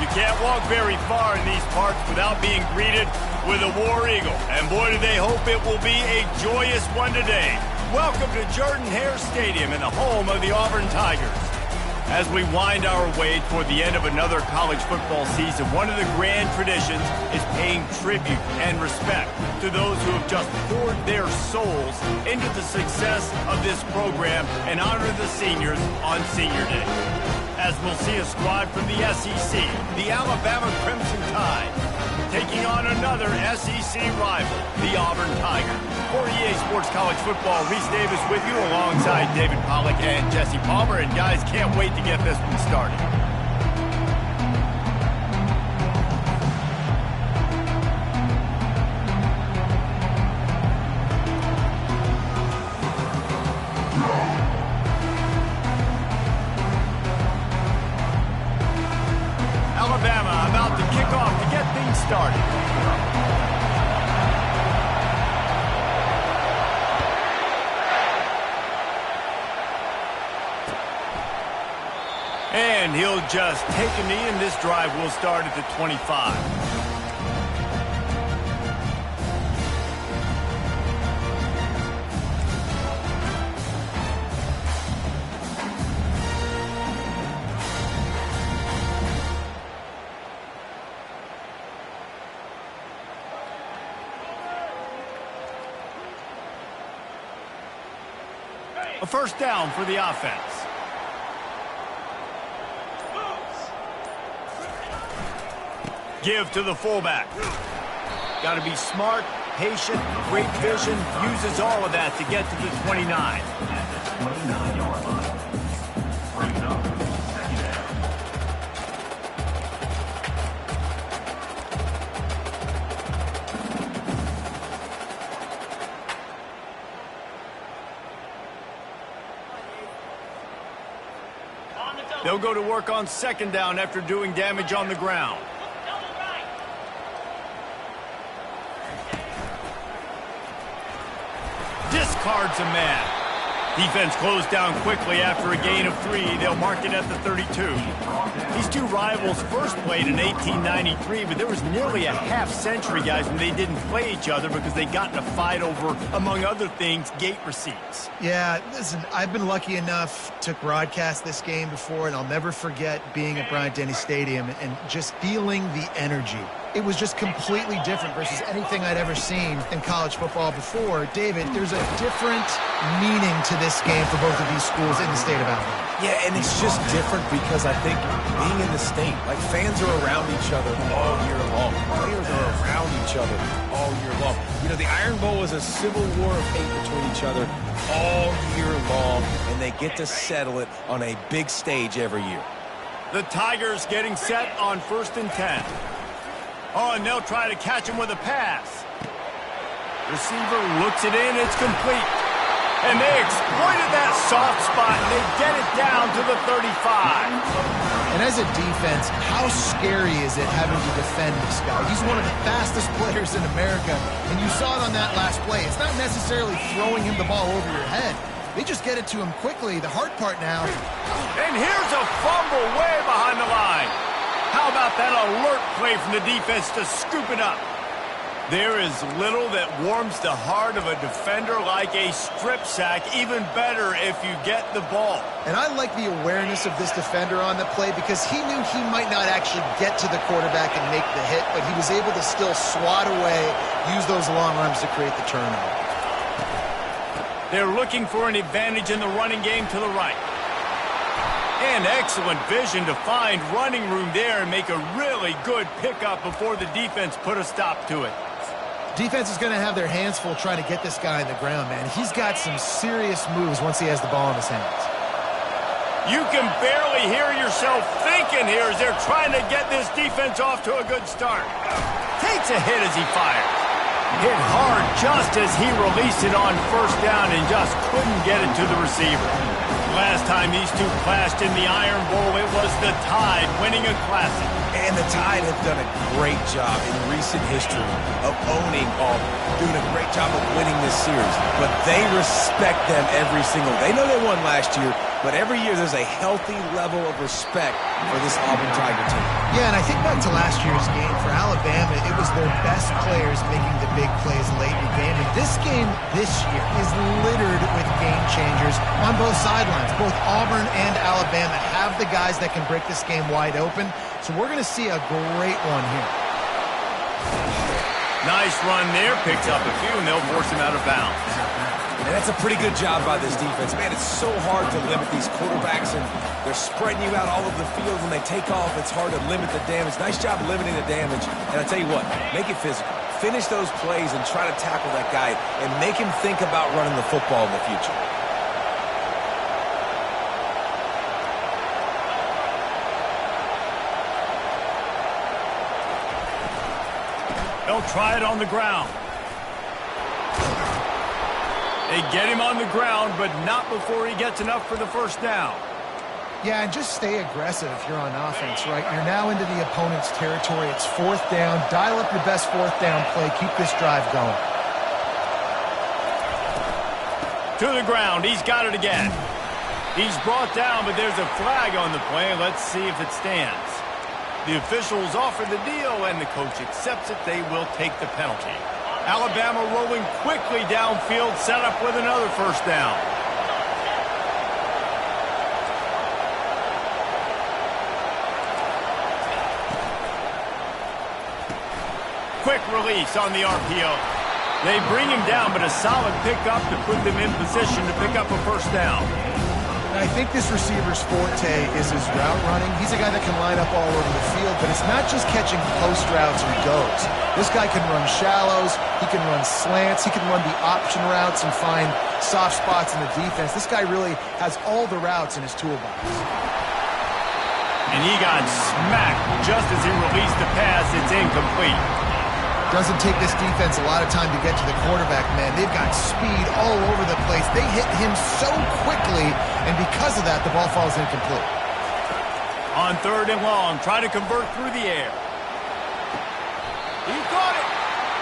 You can't walk very far in these parts without being greeted with a War Eagle. And boy, do they hope it will be a joyous one today. Welcome to Jordan-Hare Stadium and the home of the Auburn Tigers. As we wind our way toward the end of another college football season, one of the grand traditions is paying tribute and respect to those who have just poured their souls into the success of this program and honor the seniors on Senior Day. As we'll see a squad from the SEC, the Alabama Crimson Tide, taking on another SEC rival, the Auburn Tigers. For EA Sports College Football, Reese Davis with you alongside David Pollack and Jesse Palmer. And guys, can't wait to get this one started. Alabama about to kick off to get things started. And he'll just take a knee, and this drive will start at the 25. A first down for the offense. Give to the fullback. Got to be smart, patient, great vision, uses all of that to get to the 29. They'll go to work on second down after doing damage on the ground. Discards a man. Defense closed down quickly after a gain of 3. They'll mark it at the 32. These two rivals first played in 1893, but there was nearly a half-century, guys, when they didn't play each other because they got in a fight over, among other things, gate receipts. Yeah, listen, I've been lucky enough to broadcast this game before, and I'll never forget being at Bryant-Denny Stadium and just feeling the energy. It was just completely different versus anything I'd ever seen in college football before. David, there's a different meaning to this game for both of these schools in the state of Alabama. Yeah, and it's just different because I think being in the state, like fans are around each other all year long. Players are around each other all year long. You know, the Iron Bowl was a civil war of hate between each other all year long, and they get to settle it on a big stage every year. The Tigers getting set on 1st and 10. Oh, and they'll try to catch him with a pass. Receiver looks it in. It's complete. And they exploited that soft spot, and they get it down to the 35. And as a defense, how scary is it having to defend this guy? He's one of the fastest players in America, and you saw it on that last play. It's not necessarily throwing him the ball over your head. They just get it to him quickly. The hard part now. And here's a fumble way behind the line. How about that alert play from the defense to scoop it up? There is little that warms the heart of a defender like a strip sack. Even better if you get the ball. And I like the awareness of this defender on the play because he knew he might not actually get to the quarterback and make the hit, but he was able to still swat away, use those long arms to create the turnover. They're looking for an advantage in the running game to the right. And excellent vision to find running room there and make a really good pickup before the defense put a stop to it. Defense is going to have their hands full trying to get this guy on the ground, man. He's got some serious moves once he has the ball in his hands. You can barely hear yourself thinking here as they're trying to get this defense off to a good start. Takes a hit as he fires. Hit hard just as he released it on 1st down and just couldn't get it to the receiver. Last time these two clashed in the Iron Bowl, it was the Tide winning a Classic. And the Tide have done a great job in recent history of owning Auburn, doing a great job of winning this series. But they respect them every single. They know they won last year, but every year there's a healthy level of respect for this Auburn Tiger team. Yeah, and I think back to last year's game. For Alabama, it was their best players making the big plays late in the game. And this game this year is littered with game changers on both sidelines. Both Auburn and Alabama have the guys that can break this game wide open. So we're going to see a great one here. Nice run there. Picks up a few, and they'll force him out of bounds. And that's a pretty good job by this defense. Man, it's so hard to limit these quarterbacks, and they're spreading you out all over the field. When they take off, it's hard to limit the damage. Nice job limiting the damage. And I tell you what, make it physical. Finish those plays and try to tackle that guy and make him think about running the football in the future. They'll try it on the ground. They get him on the ground, but not before he gets enough for the first down. Yeah, and just stay aggressive if you're on offense, right? You're now into the opponent's territory. It's fourth down. Dial up your best fourth down play. Keep this drive going. To the ground. He's got it again. He's brought down, but there's a flag on the play. Let's see if it stands. The officials offer the deal, and the coach accepts it. They will take the penalty. Alabama rolling quickly downfield, set up with another first down. Quick release on the RPO. They bring him down, but a solid pickup to put them in position to pick up a first down. I think this receiver's forte is his route running. He's a guy that can line up all over the field, but it's not just catching post routes and goes. This guy can run shallows, he can run slants, he can run the option routes and find soft spots in the defense. This guy really has all the routes in his toolbox. And he got smacked just as he released the pass. It's incomplete. Doesn't take this defense a lot of time to get to the quarterback, man. They've got speed all over the place. They hit him so quickly, and because of that, the ball falls incomplete. On third and long, trying to convert through the air. He caught it.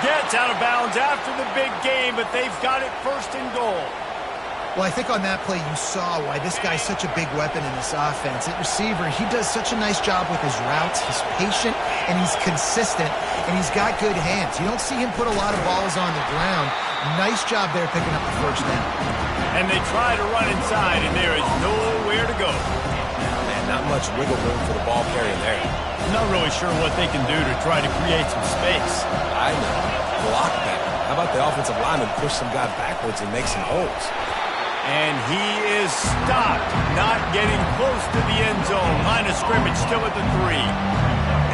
Gets out of bounds after the big game, but they've got it first and goal. Well, I think on that play you saw why this guy's such a big weapon in this offense. At receiver, he does such a nice job with his routes. He's patient, and he's consistent, and he's got good hands. You don't see him put a lot of balls on the ground. Nice job there picking up the first down. And they try to run inside, and there is nowhere to go. Man, not much wiggle room for the ball carrier there. I'm not really sure what they can do to try to create some space. I know. Block better. How about the offensive lineman push some guy backwards and make some holes? And he is stopped, not getting close to the end zone. Line of scrimmage still at the 3.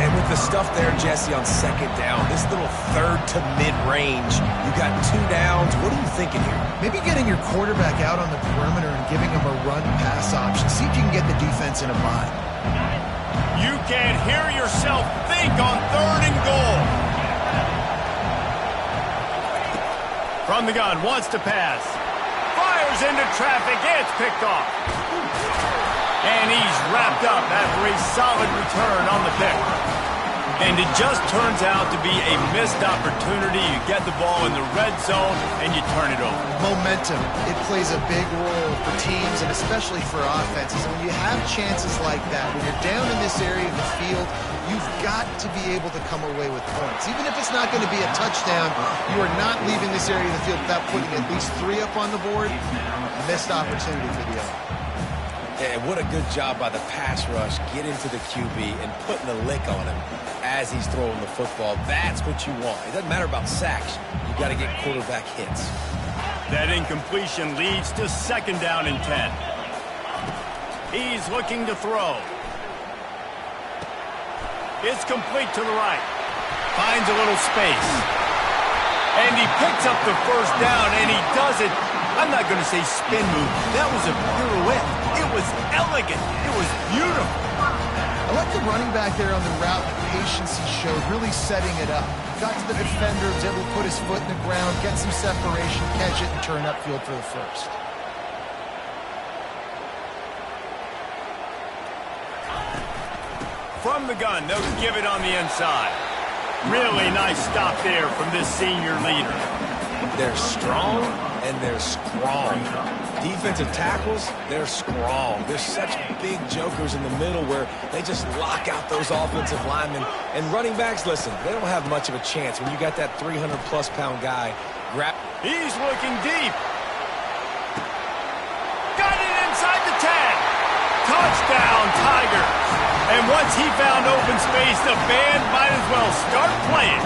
And with the stuff there, Jesse, on second down, this little third to mid-range, you got 2 downs. What are you thinking here? Maybe getting your quarterback out on the perimeter and giving him a run-pass option. See if you can get the defense in a bind. You can't hear yourself think on third and goal. From the gun, wants to pass. Fires into traffic, it's picked off. And he's wrapped up after a solid return on the pick. And it just turns out to be a missed opportunity. You get the ball in the red zone, and you turn it over. Momentum, it plays a big role for teams and especially for offenses. When you have chances like that, when you're down in this area of the field, you've got to be able to come away with points. Even if it's not going to be a touchdown, you are not leaving this area of the field without putting at least 3 up on the board. Missed opportunity for the other. And what a good job by the pass rush, getting to the QB and putting a lick on him as he's throwing the football. That's what you want. It doesn't matter about sacks. You got to get quarterback hits. That incompletion leads to second down and 10. He's looking to throw. It's complete to the right. Finds a little space. And he picks up the first down, and he does it. I'm not going to say spin move. That was a pirouette. It was elegant. It was beautiful. I like the running back there on the route, the patience he showed, really setting it up. Got to the defender, was able to put his foot in the ground, get some separation, catch it, and turn upfield for the first. From the gun, they'll give it on the inside. Really nice stop there from this senior leader. They're strong and they're strong. Defensive tackles, they're strong. There's such big jokers in the middle where they just lock out those offensive linemen. And running backs, listen, they don't have much of a chance when you got that 300-plus pound guy. He's looking deep. Got it inside the 10. Touchdown, Tigers. And once he found open space, the band might as well start playing.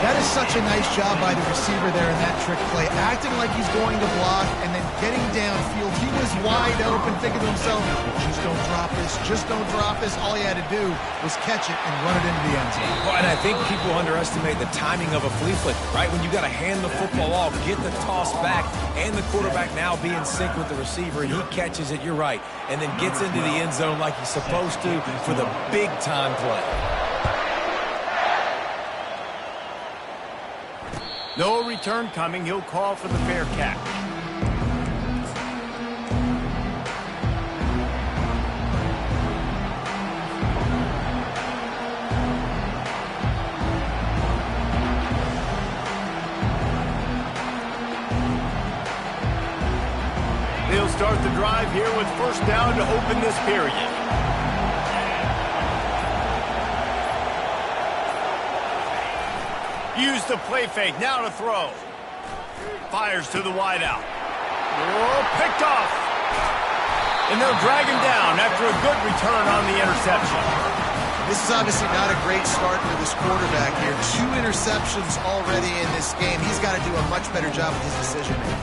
That is such a nice job by the receiver there in that trick play. Acting like he's going to block and then getting downfield. He was wide open, thinking to himself, just don't drop this, just don't drop this. All he had to do was catch it and run it into the end zone. Well, and I think people underestimate the timing of a flea flicker, right? When you got to hand the football off, get the toss back, and the quarterback now be in sync with the receiver, and he catches it, you're right, and then gets into the end zone like he's supposed to for the big-time play. No return coming. He'll call for the fair catch. They'll start the drive here with first down to open this period. Use the play fake, now to throw. Fires to the wideout. Oh, picked off. And they'll drag him down after a good return on the interception. This is obviously not a great start for this quarterback here. 2 interceptions already in this game. He's got to do a much better job with his decision-making.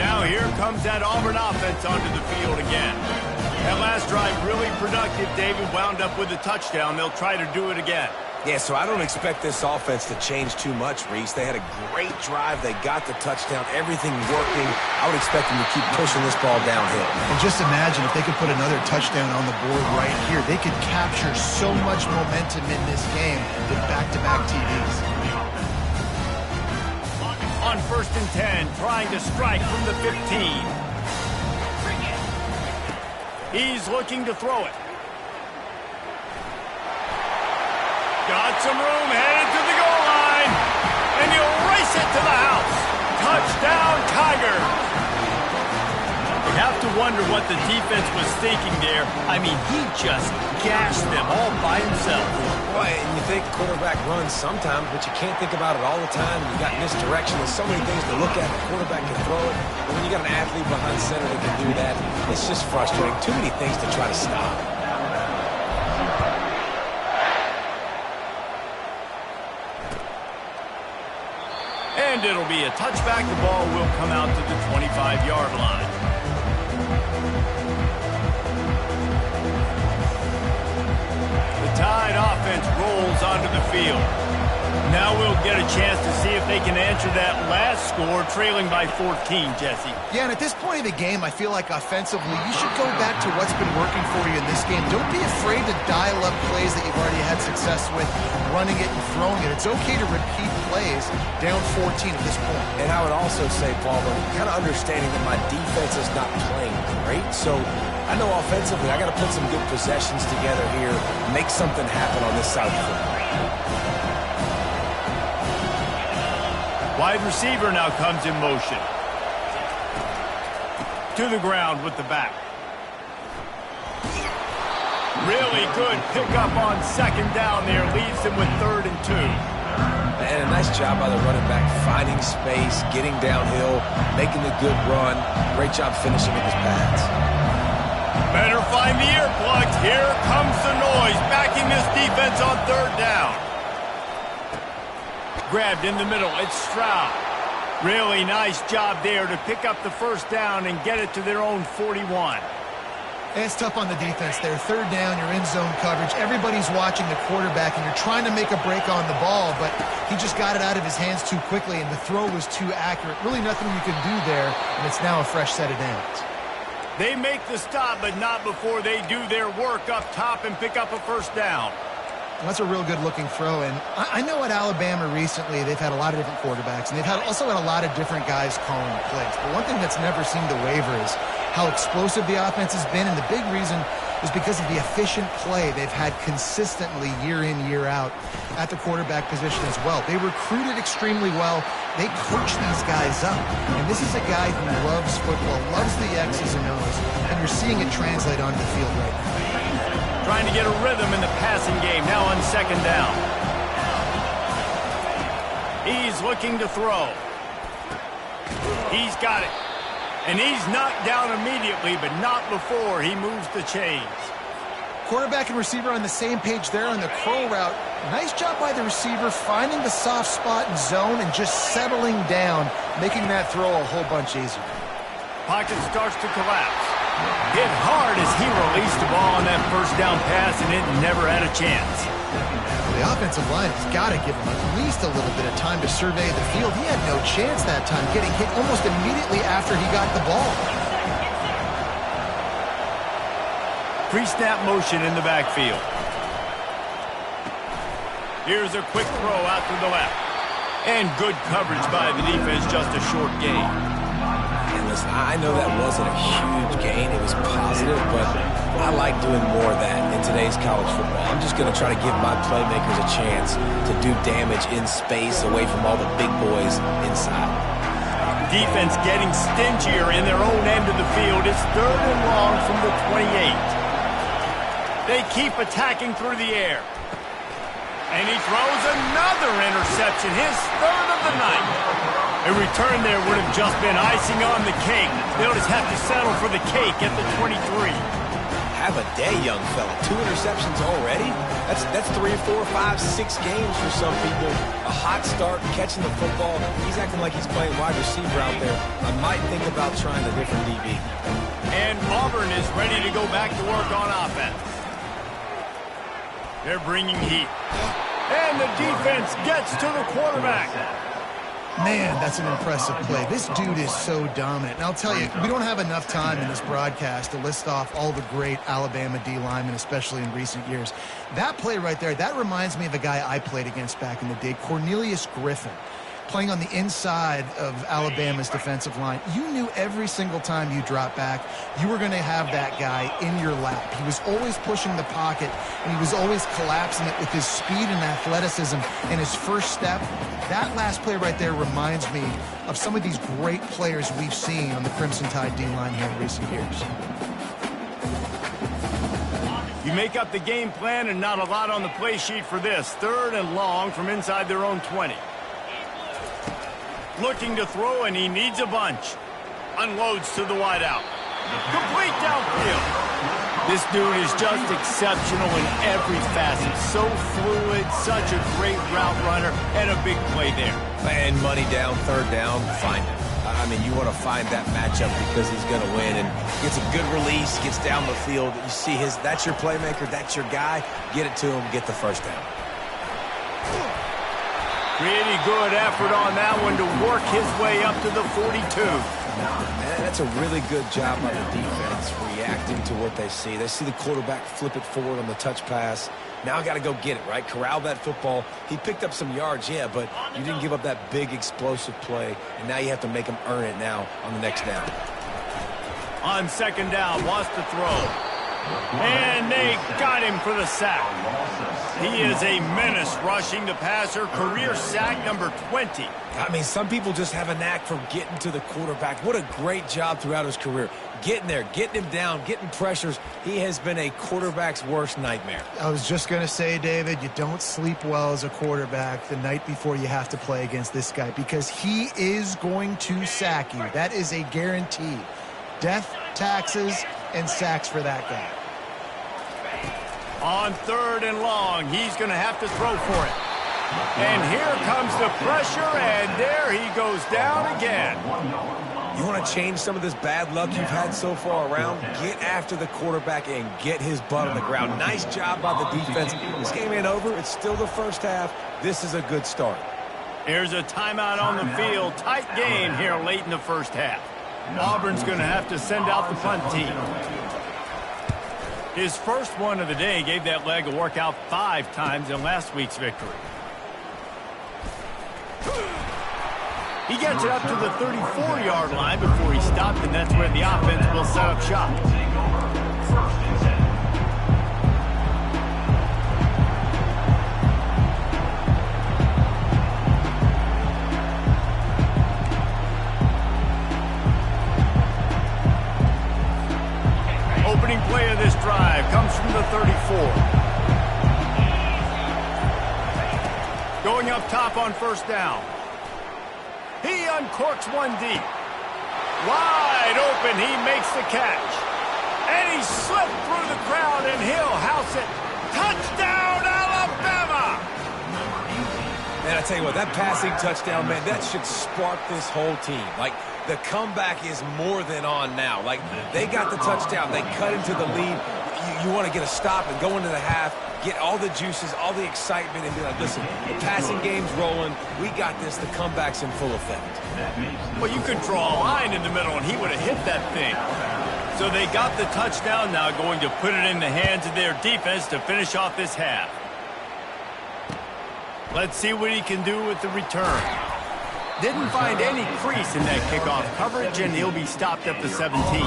Now here comes that Auburn offense onto the field again. That last drive really productive. David wound up with a touchdown. They'll try to do it again. Yeah, so I don't expect this offense to change too much, Reese. They had a great drive. They got the touchdown. Everything working. I would expect them to keep pushing this ball downhill. And just imagine if they could put another touchdown on the board right here. They could capture so much momentum in this game with back-to-back TDs. On first and 10, trying to strike from the 15. He's looking to throw it. Got some room, headed to the goal line. And he'll race it to the house. Touchdown, Tigers. You have to wonder what the defense was thinking there. I mean, he just gashed them all by himself. Boy, and you think quarterback runs sometimes, but you can't think about it all the time. You got misdirection. There's so many things to look at. The quarterback can throw it. But when you got an athlete behind center that can do that, it's just frustrating. Too many things to try to stop. And it'll be a touchback. The ball will come out to the 25-yard line. The Tide offense rolls onto the field. Now we'll get a chance to see if they can answer that last score, trailing by 14, Jesse. Yeah, and at this point of the game, I feel like offensively, you should go back to what's been working for you in this game. Don't be afraid to dial up plays that you've already had success with, running it and throwing it. It's okay to repeat plays down 14 at this point. And I would also say, Paul, kind of understanding that my defense is not playing great, so I know offensively I got to put some good possessions together here, make something happen on this side of the football. Wide receiver now comes in motion. To the ground with the back. Really good pickup on second down there. Leaves them with 3rd and 2. And a nice job by the running back, finding space, getting downhill, making the good run. Great job finishing with his pads. Better find the earplugs. Here comes the noise, backing this defense on 3rd down. Grabbed in the middle, it's Stroud. Really nice job there to pick up the first down and get it to their own 41. And it's tough on the defense there. 3rd down, you're in zone coverage. Everybody's watching the quarterback, and you're trying to make a break on the ball, but he just got it out of his hands too quickly, and the throw was too accurate. Really nothing you can do there, and it's now a fresh set of downs. They make the stop, but not before they do their work up top and pick up a first down. That's a real good-looking throw. And I know at Alabama recently they've had a lot of different quarterbacks, and they've also had a lot of different guys calling plays. But one thing that's never seemed to waver is how explosive the offense has been, and the big reason is because of the efficient play they've had consistently year in, year out at the quarterback position as well. They recruited extremely well. They coach these guys up. And this is a guy who loves football, loves the X's and O's, and you're seeing it translate onto the field right now. Trying to get a rhythm in the passing game now on second down. He's looking to throw. He's got it. And he's knocked down immediately, but not before he moves the chains. Quarterback and receiver on the same page there on the crow route. Nice job by the receiver finding the soft spot in zone and just settling down, making that throw a whole bunch easier. Pocket starts to collapse. Hit hard as he released the ball on that first down pass, and it never had a chance. The offensive line has got to give him at least a little bit of time to survey the field. He had no chance that time, getting hit almost immediately after he got the ball. Pre-snap motion in the backfield. Here's a quick throw out to the left. And good coverage by the defense, just a short gain. And listen, I know that wasn't a huge gain. It was positive, but I like doing more of that in today's college football. I'm just going to try to give my playmakers a chance to do damage in space away from all the big boys inside. Defense getting stingier in their own end of the field. It's 3rd and long from the 28. They keep attacking through the air. And he throws another interception, his 3rd of the night. A return there would have just been icing on the cake. They'll just have to settle for the cake at the 23. Have a day, young fella. 2 interceptions already? That's 3, 4, 5, 6 games for some people. A hot start, catching the football. He's acting like he's playing wide receiver out there. I might think about trying a different DB. And Auburn is ready to go back to work on offense. They're bringing heat. And the defense gets to the quarterback. Man, that's an impressive play. This dude is so dominant. And I'll tell you, we don't have enough time in this broadcast to list off all the great Alabama D linemen, especially in recent years. That play right there, that reminds me of a guy I played against back in the day, Cornelius Griffin, playing on the inside of Alabama's defensive line. You knew every single time you dropped back, you were going to have that guy in your lap. He was always pushing the pocket, and he was always collapsing it with his speed and athleticism and his first step. That last play right there reminds me of some of these great players we've seen on the Crimson Tide D-line here in recent years. You make up the game plan and not a lot on the play sheet for this. 3rd and long from inside their own 20. Looking to throw, and he needs a bunch. Unloads to the wideout. Complete downfield. This dude is just exceptional in every facet. So fluid, such a great route runner, and a big play there. And money down, 3rd down, find him. I mean, you want to find that matchup because he's going to win, and gets a good release, gets down the field. You see that's your playmaker, that's your guy. Get it to him, get the 1st down. Pretty good effort on that one to work his way up to the 42. And that's a really good job by the defense, reacting to what they see. They see the quarterback flip it forward on the touch pass. Now got to go get it, right? Corral that football. He picked up some yards, yeah, but you didn't give up that big explosive play, and now you have to make him earn it now on the next down. On 2nd down, wants to throw. And they got him for the sack. He is a menace rushing the passer. Career sack number 20. I mean, some people just have a knack for getting to the quarterback. What a great job throughout his career. Getting there, getting him down, getting pressures. He has been a quarterback's worst nightmare. I was just going to say, David, you don't sleep well as a quarterback the night before you have to play against this guy, because he is going to sack you. That is a guarantee. Death, taxes, and sacks for that guy. On 3rd and long, he's going to have to throw for it. And here comes the pressure, and there he goes down again. You want to change some of this bad luck you've had so far around? Get after the quarterback and get his butt on the ground. Nice job by the defense. This game ain't over. It's still the 1st half. This is a good start. Here's a timeout on the field. Tight game here late in the 1st half. Auburn's going to have to send out the punt team. His first one of the day gave that leg a workout 5 times in last week's victory. He gets it up to the 34-yard line before he stopped, and that's where the offense will set up shop. Opening play of this drive comes from the 34. Going up top on first down. He uncorks one deep. Wide open, he makes the catch. And he slipped through the crowd, and he'll house it. Touchdown, Alabama! And I tell you what, that passing touchdown, man, that should spark this whole team. Like, the comeback is more than on now. Like, they got the touchdown. They cut into the lead. You want to get a stop and go into the half, get all the juices, all the excitement, and be like, listen, the passing game's rolling. We got this. The comeback's in full effect. Well, you could draw a line in the middle, and he would have hit that thing. So they got the touchdown, now going to put it in the hands of their defense to finish off this half. Let's see what he can do with the return. Didn't find any crease in that kickoff coverage, and he'll be stopped at the 17.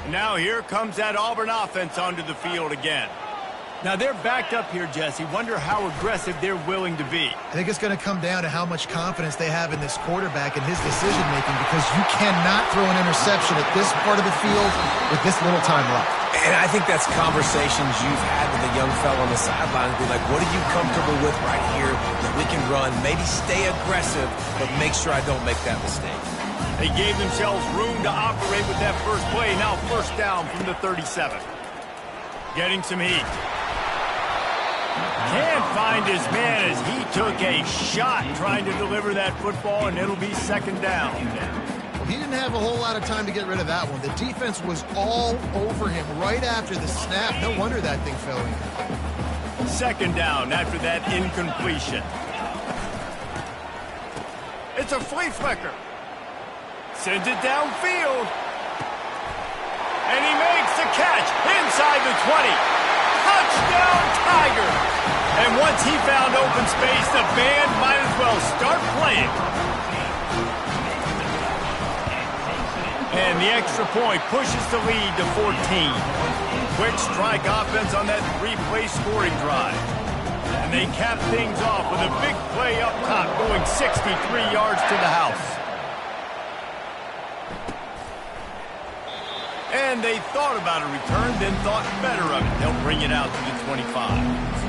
Now here comes that Auburn offense onto the field again. Now they're backed up here, Jesse. Wonder how aggressive they're willing to be. I think it's going to come down to how much confidence they have in this quarterback and his decision-making, because you cannot throw an interception at this part of the field with this little time left. And I think that's conversations you've had with a young fella on the sideline. Be like, what are you comfortable with right here that we can run? Maybe stay aggressive, but make sure I don't make that mistake. They gave themselves room to operate with that first play. Now first down from the 37. Getting some heat. Can't find his man as he took a shot trying to deliver that football, and it'll be second down. Well, he didn't have a whole lot of time to get rid of that one. The defense was all over him right after the snap. No wonder that thing fell in. Second down after that incompletion. It's a flea flicker. Sends it downfield. And he makes the catch inside the 20. Touchdown, Tiger! And once he found open space, the band might as well start playing. And the extra point pushes the lead to 14. Quick strike offense on that 3-play scoring drive. And they cap things off with a big play up top, going 63 yards to the house. And they thought about a return, then thought better of it. They'll bring it out to the 25.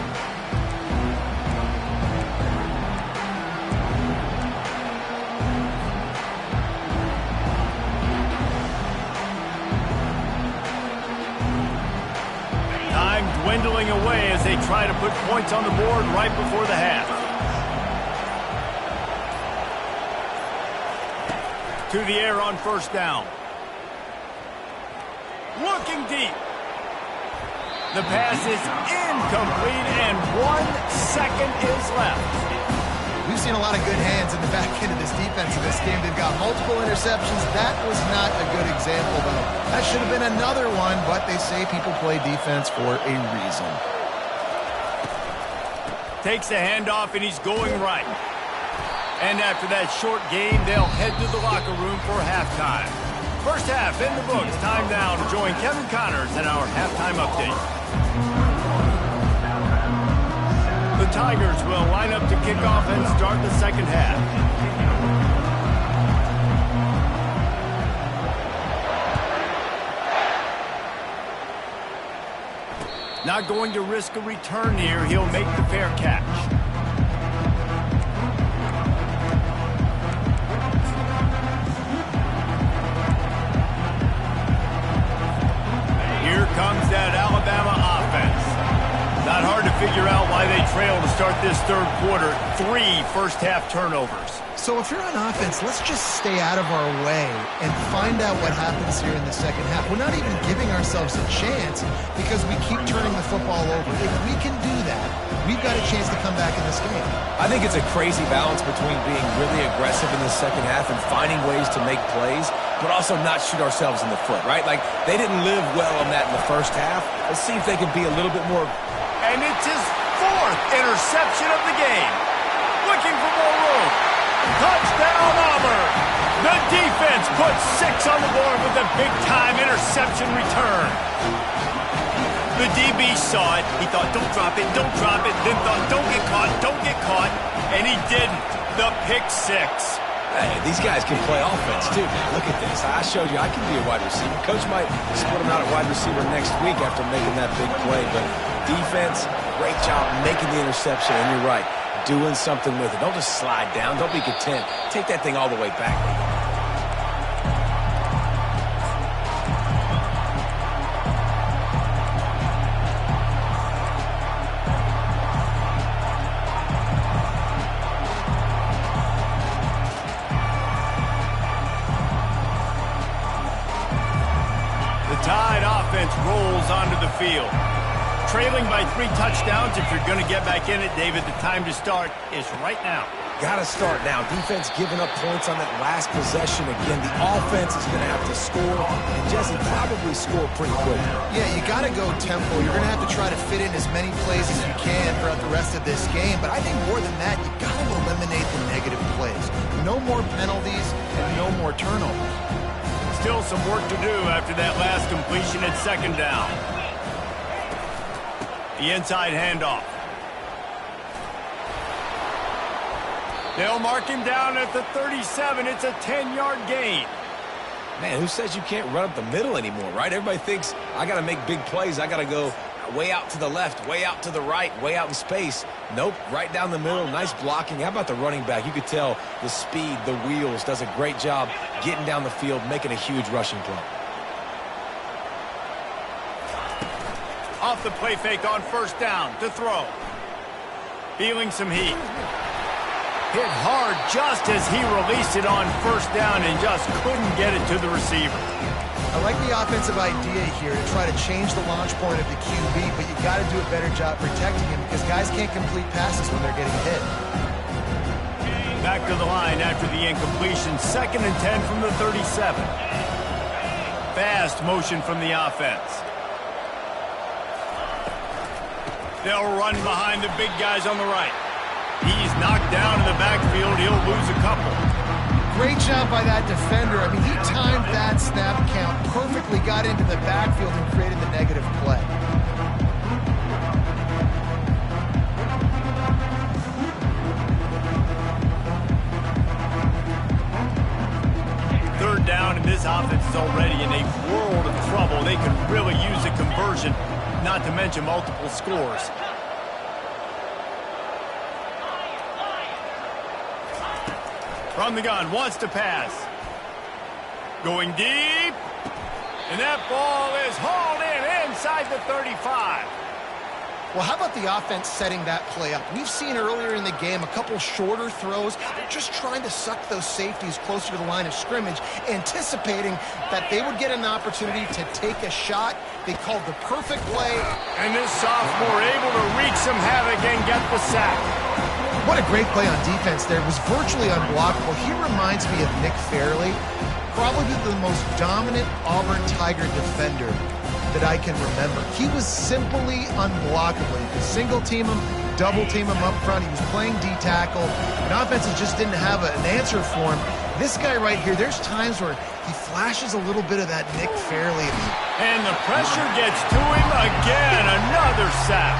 Time dwindling away as they try to put points on the board right before the half. To the air on first down. Looking deep. The pass is incomplete, and 1 second is left. We've seen a lot of good hands in the back end of this defense in this game. They've got multiple interceptions. That was not a good example, though. That should have been another one, but they say people play defense for a reason. Takes the handoff, and he's going right. And after that short game, they'll head to the locker room for halftime. First half in the books. Time now to join Kevin Connors in our halftime update. The Tigers will line up to kick off and start the second half. Not going to risk a return here. He'll make the fair catch. Here comes that Alabama offense. Not hard to figure out why they trail to start this third quarter. 3 first-half turnovers. So if you're on offense, let's just stay out of our way and find out what happens here in the second half. We're not even giving ourselves a chance because we keep turning the football over. If we can do that, we've got a chance to come back in this game. I think it's a crazy balance between being really aggressive in the second half and finding ways to make plays, but also not shoot ourselves in the foot, right? Like, they didn't live well on that in the first half. Let's see if they can be a little bit more. And it's his 4th interception of the game. Looking for more room. Touchdown, Auburn. The defense puts 6 on the board with a big-time interception return. The DB saw it. He thought, don't drop it, then thought, don't get caught, and he didn't. The pick 6. Hey, these guys can play offense, too. Look at this. I showed you I can be a wide receiver. Coach might split him out at wide receiver next week after making that big play, but defense, great job making the interception, and you're right, doing something with it. Don't just slide down. Don't be content. Take that thing all the way back. Tide offense rolls onto the field. Trailing by 3 touchdowns. If you're going to get back in it, David, the time to start is right now. Got to start now. Defense giving up points on that last possession. Again, the offense is going to have to score, and Jesse probably score pretty quick. Yeah, you got to go tempo. You're going to have to try to fit in as many plays as you can throughout the rest of this game, but I think more than that, you got to eliminate the negative plays. No more penalties and no more turnovers. Still some work to do after that last completion at 2nd down. The inside handoff. They'll mark him down at the 37. It's a 10-yard gain. Man, who says you can't run up the middle anymore, right? Everybody thinks I got to make big plays. I got to go way out to the left, way out to the right, way out in space. Nope, right down the middle. Nice blocking. How about the running back? You could tell the speed, the wheels, does a great job getting down the field, making a huge rushing play. Off the play fake on 1st down to throw. Feeling some heat. Hit hard just as he released it on 1st down and just couldn't get it to the receiver. I like the offensive idea here to try to change the launch point of the QB, but you got to do a better job protecting him because guys can't complete passes when they're getting hit. Back to the line after the incompletion. 2nd and 10 from the 37. Fast motion from the offense. They'll run behind the big guys on the right. He's knocked down in the backfield. He'll lose a couple. Great job by that defender. I mean, he timed that snap count perfectly, got into the backfield and created the negative play. Third down, and this offense is already in a world of trouble. They could really use a conversion, not to mention multiple scores. From the gun, wants to pass. Going deep. And that ball is hauled in inside the 35. Well, how about the offense setting that play up? We've seen earlier in the game a couple shorter throws. They're just trying to suck those safeties closer to the line of scrimmage, anticipating that they would get an opportunity to take a shot. They called the perfect play. And this sophomore able to wreak some havoc and get the sack. What a great play on defense there. It was virtually unblockable. He reminds me of Nick Fairley, probably the most dominant Auburn Tiger defender that I can remember. He was simply unblockable. You could single team him, double team him up front. He was playing D-tackle, and offenses just didn't have an answer for him. This guy right here, there's times where he flashes a little bit of that Nick Fairley. And the pressure gets to him again. Another sack.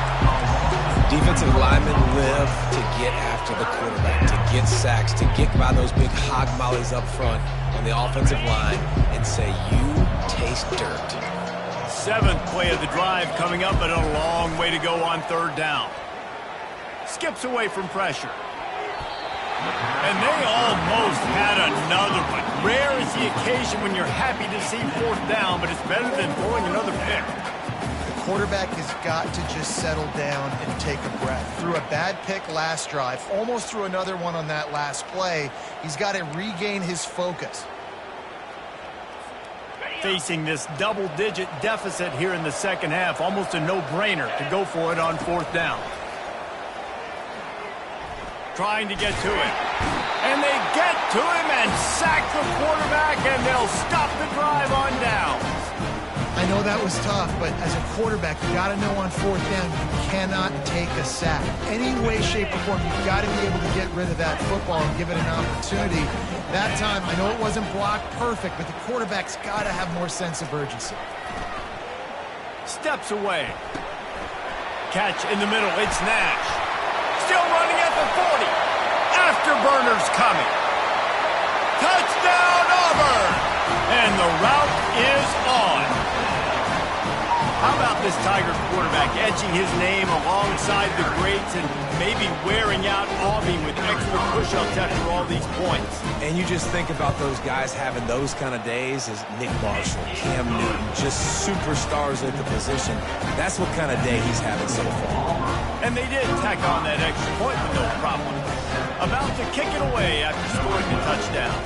Defensive linemen live to get after the quarterback, to get sacks, to get by those big hog mollies up front on the offensive line and say, you taste dirt. 7th play of the drive coming up, but a long way to go on 3rd down. Skips away from pressure. And they almost had another one. Rare is the occasion when you're happy to see 4th down, but it's better than throwing another pick. Quarterback has got to just settle down and take a breath. Threw a bad pick last drive, almost threw another one on that last play. He's got to regain his focus. Facing this double-digit deficit here in the second half, almost a no-brainer to go for it on 4th down. trying to get to him. And they get to him and sack the quarterback, and they'll stop the drive on down. I know that was tough, but as a quarterback, you got to know on fourth down, you cannot take a sack. Any way, shape, or form, you've got to be able to get rid of that football and give it an opportunity. That time, I know it wasn't blocked perfect, but the quarterback's got to have more sense of urgency. Steps away. Catch in the middle. It's Nash. Still running at the 40. Afterburners coming. Touchdown, Auburn! And the route is on. How about this Tigers quarterback etching his name alongside the greats and maybe wearing out Aubie with extra push-ups after all these points? And you just think about those guys having those kind of days as Nick Marshall, Cam Newton, just superstars at the position. That's what kind of day he's having so far. And they did tack on that extra point with no problem. About to kick it away after scoring the touchdown.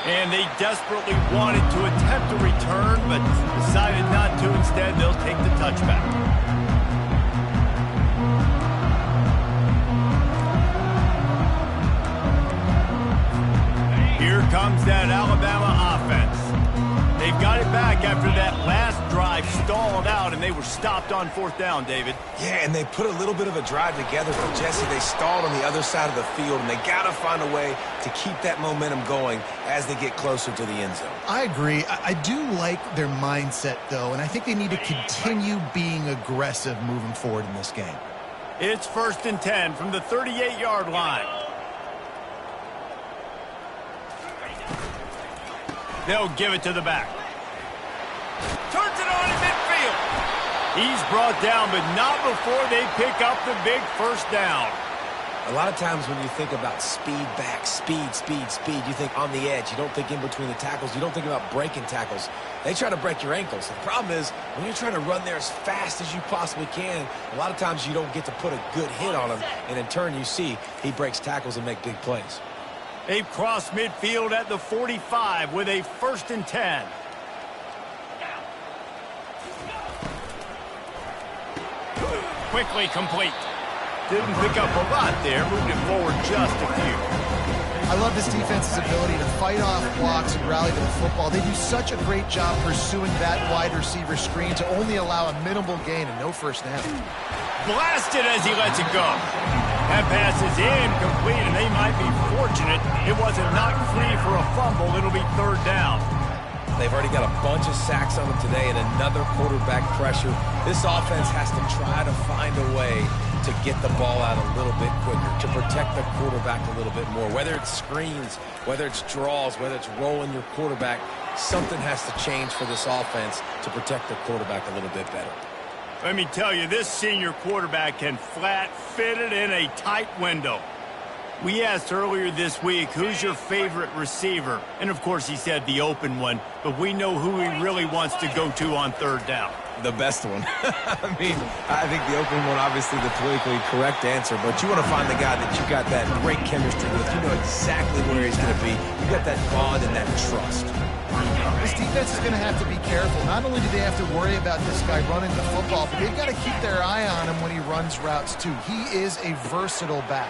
And they desperately wanted to attempt a return, but decided not to. Instead, they'll take the touchback. Here comes that Alabama offense. They've got it back after that last drive stalled out, and they were stopped on fourth down, David. Yeah, and they put a little bit of a drive together, but Jesse, they stalled on the other side of the field, and they got to find a way to keep that momentum going as they get closer to the end zone. I agree. I do like their mindset, though, and I think they need to continue being aggressive moving forward in this game. It's 1st and 10 from the 38-yard line. They'll give it to the back. Turns it on in midfield. He's brought down, but not before they pick up the big first down. A lot of times when you think about speed back, speed, you think on the edge. You don't think in between the tackles. You don't think about breaking tackles. They try to break your ankles. The problem is when you're trying to run there as fast as you possibly can, a lot of times you don't get to put a good hit on him, and in turn you see he breaks tackles and make big plays. They've crossed midfield at the 45 with a 1st and 10. Quickly complete. Didn't pick up a lot there, moved it forward just a few. I love this defense's ability to fight off blocks and rally to the football. They do such a great job pursuing that wide receiver screen to only allow a minimal gain and no first down. Blasted as he lets it go. That pass is incomplete, and they might be fortunate it wasn't knocked free for a fumble. It'll be 3rd down. They've already got a bunch of sacks on them today and another quarterback pressure. This offense has to try to find a way to get the ball out a little bit quicker, to protect the quarterback a little bit more. Whether it's screens, whether it's draws, whether it's rolling your quarterback, something has to change for this offense to protect the quarterback a little bit better. Let me tell you, this senior quarterback can flat fit it in a tight window. We asked earlier this week, who's your favorite receiver? And, of course, he said the open one, but we know who he really wants to go to on 3rd down. The best one. I mean, I think the open one, obviously the politically correct answer, but you want to find the guy that you got that great chemistry with. You know exactly where he's going to be. You got that bond and that trust. This defense is going to have to be careful. Not only do they have to worry about this guy running the football, but they've got to keep their eye on him when he runs routes, too. He is a versatile back.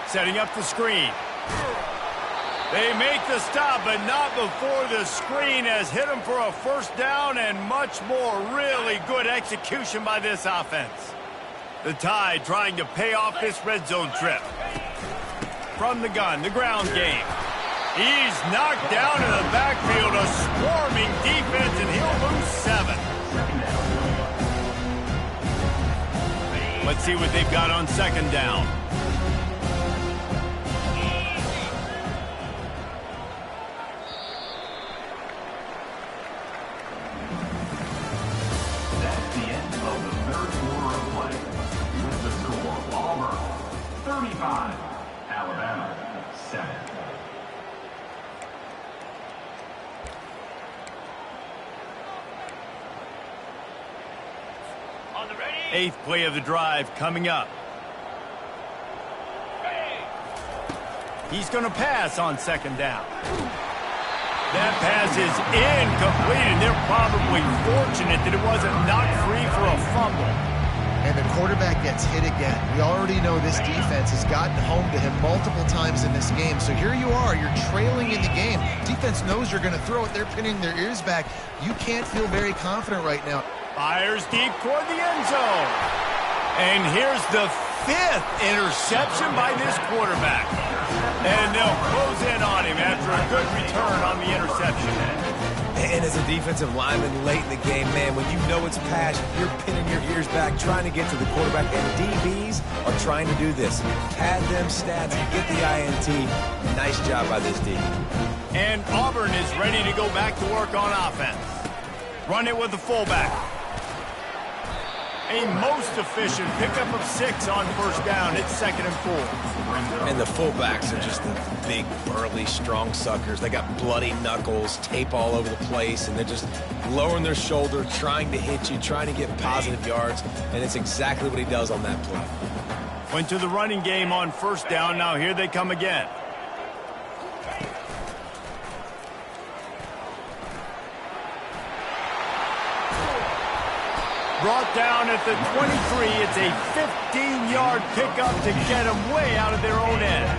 Setting up the screen. They make the stop, but not before the screen has hit him for a 1st down and much more. Really good execution by this offense. The Tide trying to pay off this red zone trip. From the gun, the ground game. He's knocked down in the backfield, a swarming defense, and he'll lose 7. Let's see what they've got on 2nd down. That's the end of the 3rd quarter of play. With the score, Auburn 35, Alabama 7. Eighth play of the drive coming up. He's going to pass on 2nd down. That pass is incomplete, and they're probably fortunate that it wasn't knocked free for a fumble. And the quarterback gets hit again. We already know this defense has gotten home to him multiple times in this game. So here you are, you're trailing in the game. Defense knows you're going to throw it. They're pinning their ears back. You can't feel very confident right now. Fires deep toward the end zone. And here's the 5th interception by this quarterback. And they'll close in on him after a good return on the interception. And as a defensive lineman late in the game, man, when you know it's passion, you're pinning your ears back, trying to get to the quarterback. And DBs are trying to do this. Pad them stats, get the INT. Nice job by this D. And Auburn is ready to go back to work on offense. Run it with the fullback. A most efficient pickup of 6 on first down. It's 2nd and 4. And the fullbacks are just the big, burly, strong suckers. They got bloody knuckles, tape all over the place, and they're just lowering their shoulder, trying to hit you, trying to get positive yards, and it's exactly what he does on that play. Went to the running game on first down. Now here they come again. Brought down at the 23. It's a 15-yard pickup to get them way out of their own end.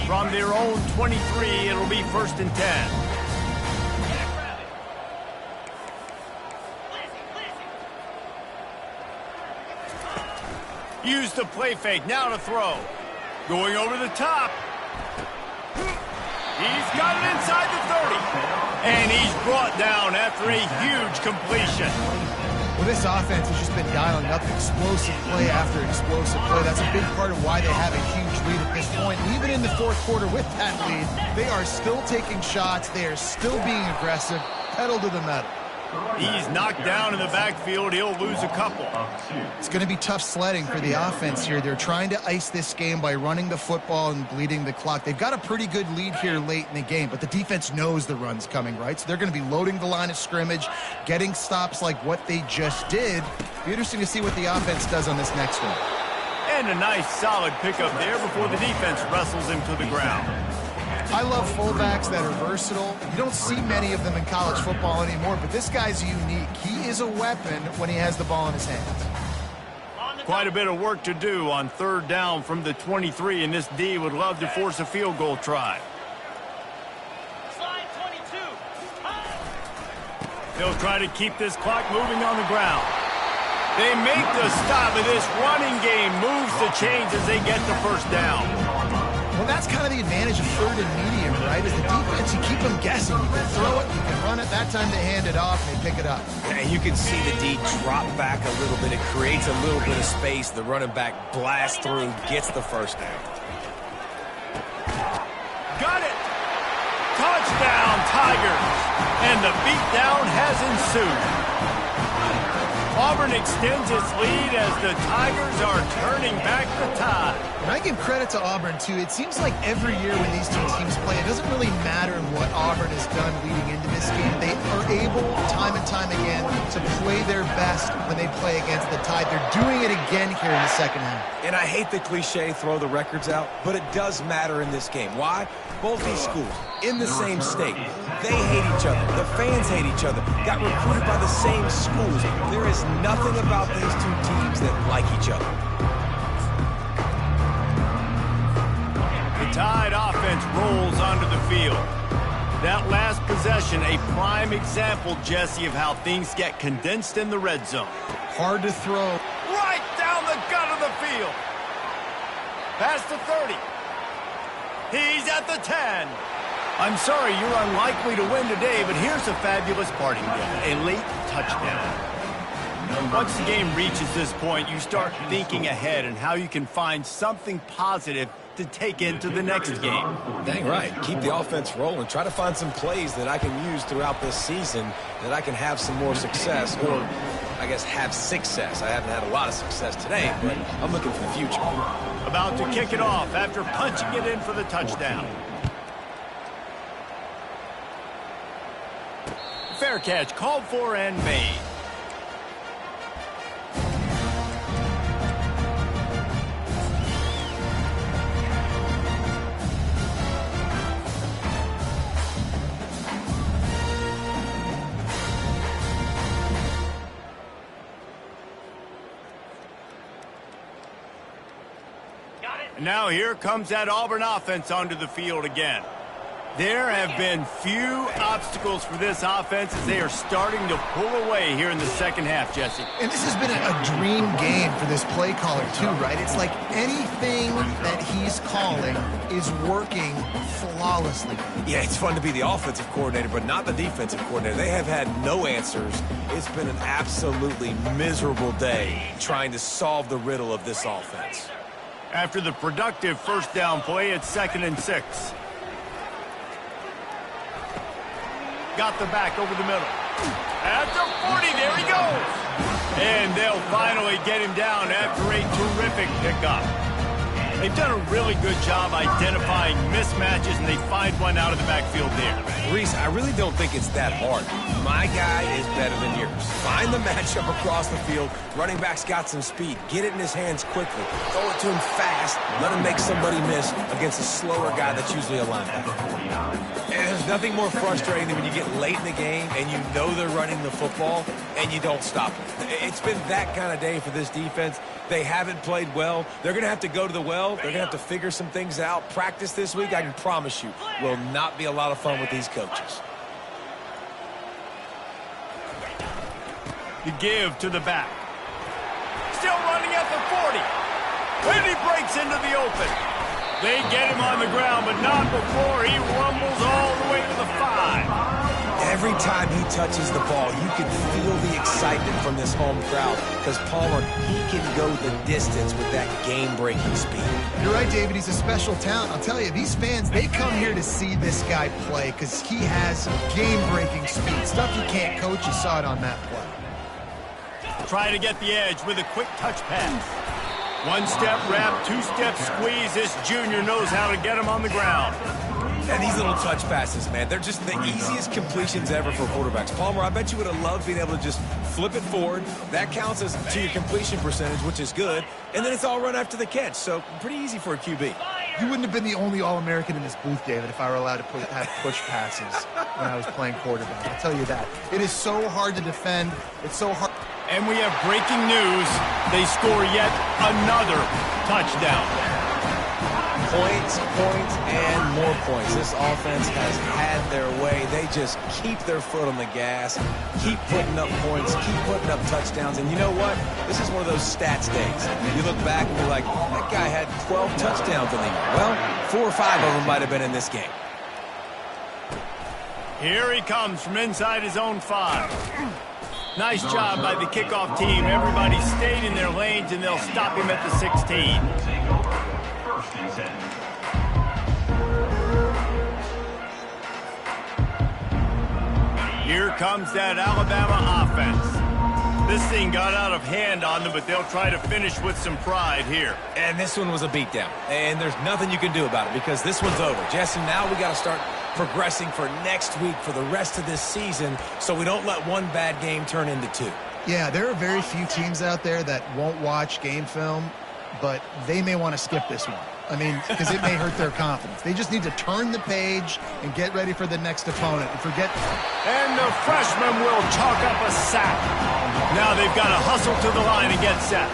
From their own 23, it'll be 1st and 10. Use the play fake. Now to throw. Going over the top. He's got it inside the 30. And he's brought down after a huge completion. Well, this offense has just been dialing up explosive play after explosive play. That's a big part of why they have a huge lead at this point. Even in the 4th quarter with that lead, they are still taking shots. They are still being aggressive. Pedal to the metal. He's knocked down in the backfield. He'll lose a couple. It's going to be tough sledding for the offense here. They're trying to ice this game by running the football and bleeding the clock. They've got a pretty good lead here late in the game, but the defense knows the run's coming, right? So they're going to be loading the line of scrimmage, getting stops like what they just did. Be interesting to see what the offense does on this next one. And a nice solid pickup there before the defense wrestles him to the ground. I love fullbacks that are versatile. You don't see many of them in college football anymore, but this guy's unique. He is a weapon when he has the ball in his hands. Quite a bit of work to do on 3rd down from the 23, and this D would love to force a field goal try. Slide 22. They'll try to keep this clock moving on the ground. They make the stop, and this running game moves the chains as they get the first down. Well, that's kind of the advantage of 3rd and medium, right? As the defense, you keep them guessing. You can throw it, you can run it. That time they hand it off and they pick it up. And you can see the D drop back a little bit. It creates a little bit of space. The running back blasts through, gets the first down. Got it! Touchdown, Tigers! And the beatdown has ensued. Auburn extends its lead as the Tigers are turning back the tide. And I give credit to Auburn, too. It seems like every year when these two teams play, it doesn't really matter what Auburn has done leading into this game. They are able, time and time again, to play their best when they play against the Tide. They're doing it again here in the second half. And I hate the cliche, throw the records out, but it does matter in this game. Why? Both these schools, in the same state, they hate each other. The fans hate each other. Got recruited by the same schools. There is nothing about these two teams that like each other. The Tide offense rolls onto the field. That last possession, a prime example, Jesse, of how things get condensed in the red zone. Hard to throw. Right down the gut of the field. Past the 30. He's at the 10. I'm sorry you're unlikely to win today, but here's a fabulous parting gift, a late touchdown. Once the game reaches this point, you start thinking ahead and how you can find something positive to take into the next game. Dang right. Keep the offense rolling. Try to find some plays that I can use throughout this season that I can have some more success, or I guess have success. I haven't had a lot of success today, but I'm looking for the future. About to kick it off after punching it in for the touchdown. Fair catch called for and made. And now here comes that Auburn offense onto the field again. There have been few obstacles for this offense as they are starting to pull away here in the second half, Jesse. And this has been a dream game for this play caller too, right? It's like anything that he's calling is working flawlessly. Yeah, it's fun to be the offensive coordinator, but not the defensive coordinator. They have had no answers. It's been an absolutely miserable day trying to solve the riddle of this offense. After the productive first down play, it's 2nd and 6. Got the back over the middle. At the 40, there he goes. And they'll finally get him down after a terrific pickup. They've done a really good job identifying mismatches, and they find one out of the backfield there. Reese, I really don't think it's that hard. My guy is better than yours. Find the matchup across the field. Running back's got some speed. Get it in his hands quickly. Throw it to him fast. Let him make somebody miss against a slower guy that's usually a linebacker. And there's nothing more frustrating than when you get late in the game and you know they're running the football and you don't stop them. It's been that kind of day for this defense. They haven't played well. They're going to have to go to the well. They're going to have to figure some things out. Practice this week, I can promise you, will not be a lot of fun with these coaches. The give to the back. Still running at the 40. When he breaks into the open. They get him on the ground, but not before he rumbles all the way to the 5. Every time he touches the ball, you can feel the excitement from this home crowd because Palmer, he can go the distance with that game-breaking speed. You're right, David. He's a special talent. I'll tell you, these fans, they come here to see this guy play because he has game-breaking speed. Stuff you can't coach. You saw it on that play. Try to get the edge with a quick touch pass. One-step wrap, two-step squeeze. This junior knows how to get him on the ground. And these little touch passes, man, they're just the easiest completions ever for quarterbacks. Palmer, I bet you would have loved being able to just flip it forward. That counts as to your completion percentage, which is good. And then it's all run after the catch, so pretty easy for a QB. You wouldn't have been the only All-American in this booth, David, if I were allowed to have push passes when I was playing quarterback. I'll tell you that. It is so hard to defend. It's so hard. And we have breaking news. They score yet another touchdown. Points, and more points. This offense has had their way. They just keep their foot on the gas, keep putting up points, keep putting up touchdowns. And you know what? This is one of those stats days. You look back and you're like, that guy had 12 touchdowns in the year. Well, 4 or 5 of them might have been in this game. Here he comes from inside his own 5. Nice job by the kickoff team. Everybody stayed in their lanes, and they'll stop him at the 16. Here comes that Alabama offense. This thing got out of hand on them, but they'll try to finish with some pride here. And this one was a beatdown. And there's nothing you can do about it because this one's over. Jesse, now we got to start progressing for next week for the rest of this season so we don't let one bad game turn into 2. Yeah, there are very few teams out there that won't watch game film, but they may want to skip this one. I mean, because it may hurt their confidence. They just need to turn the page and get ready for the next opponent. And forget. And the freshman will chalk up a sack. Now they've got to hustle to the line and get set.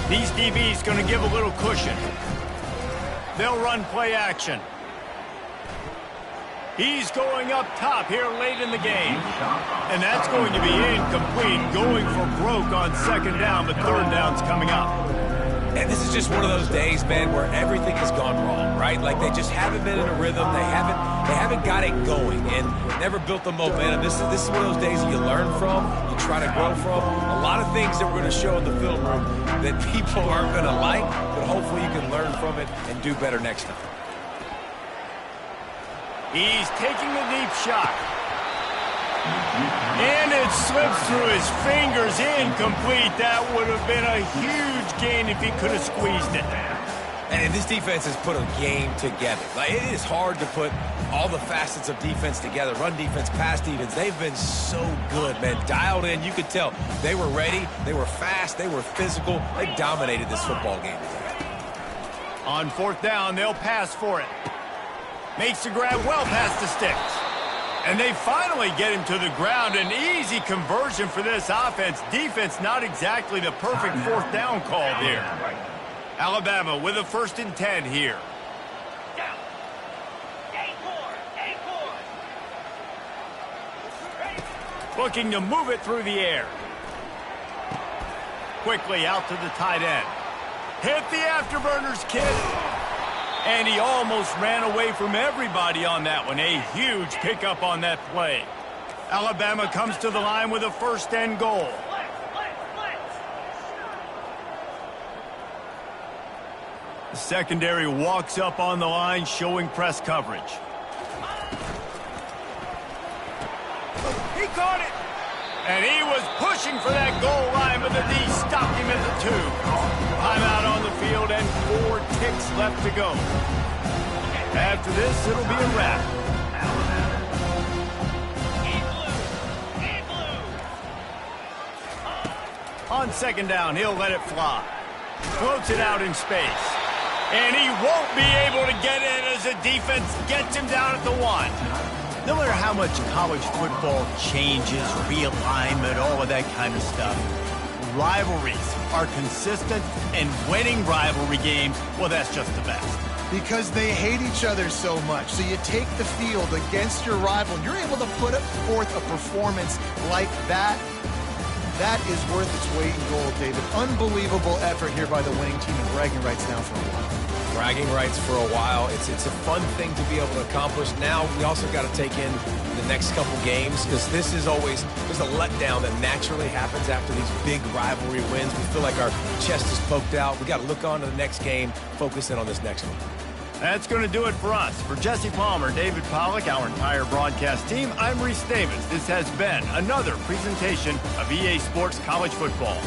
These DBs going to give a little cushion. They'll run play action. He's going up top here late in the game. And that's going to be incomplete, going for broke on 2nd down, but 3rd down's coming up. And this is just one of those days, man, where everything has gone wrong, right? Like they just haven't been in a rhythm. They haven't got it going and never built the momentum. This is one of those days that you learn from, you try to grow from. A lot of things that we're going to show in the film room that people aren't going to like, but hopefully you can learn from it and do better next time. He's taking the deep shot. And it slips through his fingers, incomplete. That would have been a huge gain if he could have squeezed it. And this defense has put a game together. Like, it is hard to put all the facets of defense together. Run defense, pass defense. They've been so good, man. Dialed in. You could tell they were ready. They were fast. They were physical. They dominated this football game today. On 4th down, they'll pass for it. Makes the grab well past the sticks. And they finally get him to the ground. An easy conversion for this offense. Defense, not exactly the perfect fourth down call there. Alabama with a 1st and 10 here. Looking to move it through the air. Quickly out to the tight end. Hit the afterburners, kid. And he almost ran away from everybody on that one. A huge pickup on that play. Alabama comes to the line with a 1st and goal. The secondary walks up on the line, showing press coverage. He caught it. And he was pushing for that goal line, but the D stopped him at the 2. Timeout on the field and 4 ticks left to go. After this, it'll be a wrap. On 2nd down, he'll let it fly. Floats it out in space. And he won't be able to get in as the defense gets him down at the 1. No matter how much college football changes, realignment, all of that kind of stuff, rivalries are consistent, and winning rivalry games, well, that's just the best. Because they hate each other so much. So you take the field against your rival, and you're able to put forth a performance like that. That is worth its weight in gold, David. Unbelievable effort here by the winning team, and bragging rights now for a while. Bragging rights for a while. It's a fun thing to be able to accomplish. Now we also got to take in the next couple games, because this is always, there's a letdown that naturally happens after these big rivalry wins. We feel like our chest is poked out. We got to look on to the next game, focus in on this next one. That's going to do it for us. For Jesse Palmer, David Pollack, our entire broadcast team, I'm Reese Davis. This has been another presentation of EA Sports College Football.